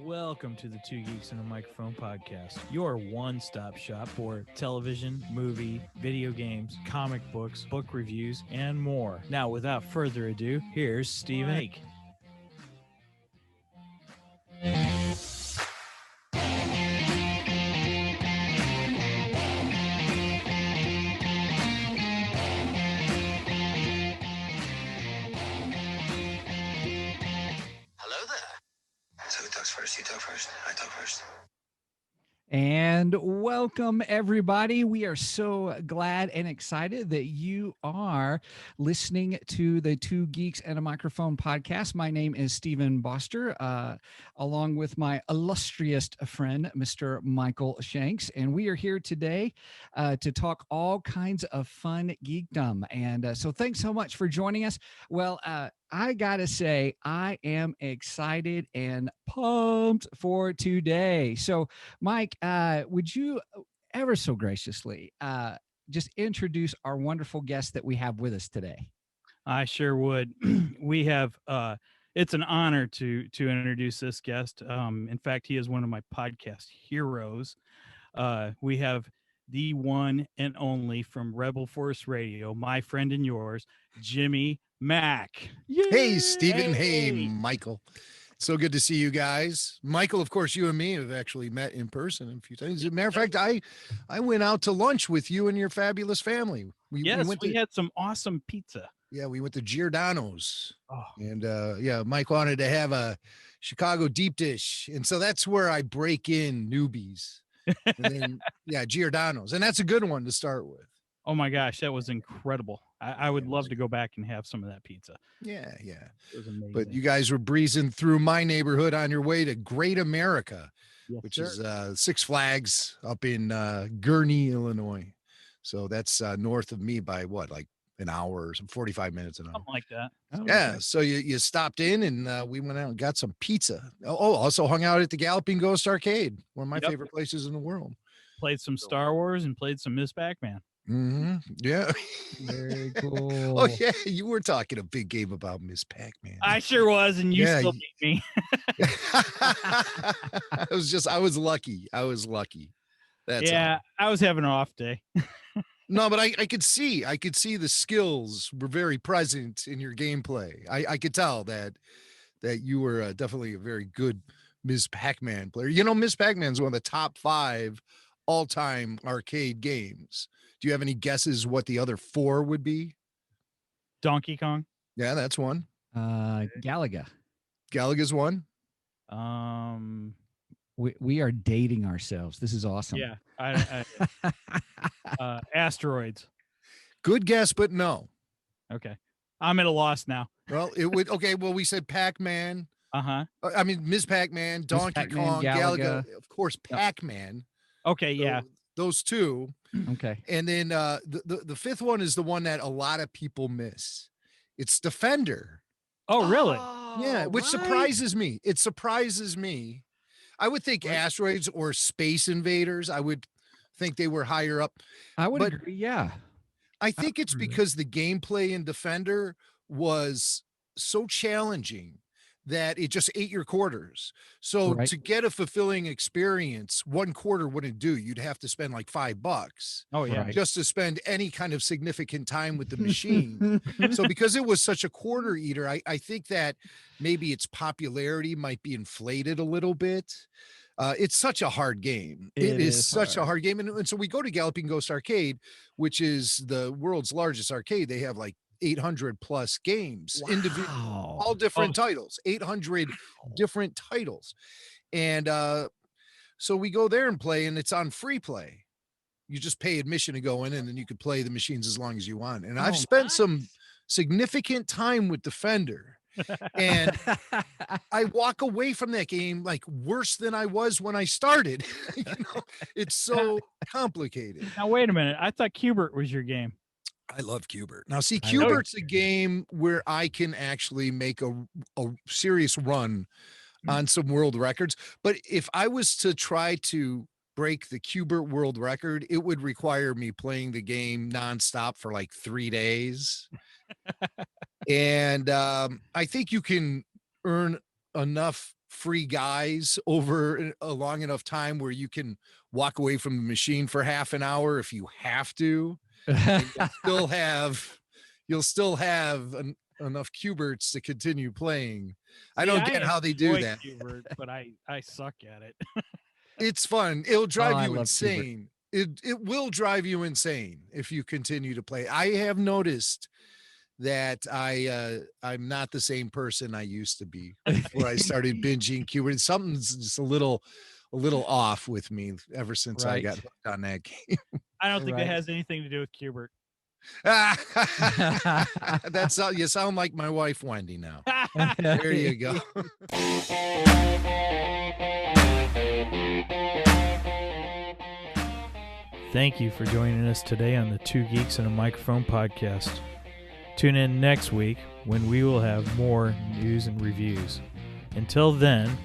Welcome to the Two Geeks and a Microphone podcast, your one-stop shop for television, movie, video games, comic books, book reviews, and more. Now, without further ado, here's Stephen Ake. Hello there. So who talks first? You talk first? I talk first. And welcome, everybody. We are so glad and excited that you are listening to the Two Geeks and a Microphone podcast. My name is Stephen Boster, along with my illustrious friend, Mr. Michael Shanks. And we are here today to talk all kinds of fun geekdom. And so thanks so much for joining us. Well, I gotta say, I am excited and pumped for today. So, Mike, would you ever so graciously just introduce our wonderful guest that we have with us today? I sure would. We have it's an honor to introduce this guest. In fact, he is one of my podcast heroes. We have the one and only from Rebel Force Radio, my friend and yours, JimmyMac. Yay! Hey, Stephen. Hey, Michael. So good to see you guys. Michael, of course, you and me have actually met in person a few times. As a matter of fact, I went out to lunch with you and your fabulous family. We had some awesome pizza. Yeah, we went to Giordano's. Oh. And Mike wanted to have a Chicago deep dish. And so that's where I break in newbies. And then, Giordano's. And that's a good one to start with. Oh my gosh, that was incredible. I would love to go back and have some of that pizza. Yeah. It was amazing. But you guys were breezing through my neighborhood on your way to Great America, which is Six Flags up in Gurnee, Illinois. So that's north of me by like an hour or 45 minutes an hour. Something like that. Yeah. So you stopped in and we went out and got some pizza. Also hung out at the Galloping Ghost Arcade, one of my favorite places in the world. Played some Star Wars and played some Miss Pac-Man. Mm-hmm. Yeah. Very cool. Oh yeah, you were talking a big game about Miss Pac-Man. I sure was, and you still beat me. I was lucky. That's all. I was having an off day. No, but I could see the skills were very present in your gameplay. I could tell that you were definitely a very good Ms. Pac-Man player. You know, Ms. Pac-Man is one of the top 5 all-time arcade games. Do you have any guesses what the other 4 would be? Donkey Kong. Yeah, that's one. Galaga. Galaga's one. We are dating ourselves. This is awesome. Yeah. Asteroids. Good guess, but no. Okay. I'm at a loss now. Well, it would. Okay. Well, we said Pac-Man. Uh-huh. I mean, Ms. Pac-Man, Donkey Kong, Galaga, of course, Pac-Man. Okay. Yeah. Those 2. Okay. And then the 5th one is the one that a lot of people miss. It's Defender. Oh, really? Yeah. Which surprises me. It surprises me. I would think Asteroids or Space Invaders. I would think they were higher up. I would agree. Yeah. I think it's because the gameplay in Defender was so challenging that it just ate your quarters. So to get a fulfilling experience, 1 quarter wouldn't do. You'd have to spend like $5. Oh yeah. Just to spend any kind of significant time with the machine. So because it was such a quarter eater, I think that maybe its popularity might be inflated a little bit. It's such a hard game. It is such a hard game. And so we go to Galloping Ghost Arcade, which is the world's largest arcade. They have like 800 plus games, individual, all different titles, 800 different titles. And so we go there and play, and it's on free play. You just pay admission to go in, and then you could play the machines as long as you want. And I've spent some significant time with Defender. And I walk away from that game like worse than I was when I started. It's so complicated. Now, wait a minute. I thought Qbert was your game. I love Qbert. Now, see, Qbert's a game where I can actually make a serious run on some world records. But if I was to try to break the Qbert world record, it would require me playing the game nonstop for like 3 days. And I think you can earn enough free guys over a long enough time where you can walk away from the machine for half an hour if you have to. And you'll still have enough Q*berts to continue playing. I don't get how they do that. Q*bert, but I suck at it. It's fun. It'll drive I you love insane. It will drive you insane if you continue to play. I have noticed that I'm not the same person I used to be before I started binging Q*bert. Something's just a little off with me ever since I got hooked on that game. I don't think it has anything to do with Q*bert. That's how you sound like my wife, Wendy. Now, there you go. Thank you for joining us today on the Two Geeks and a Microphone podcast. Tune in next week when we will have more news and reviews. Until then,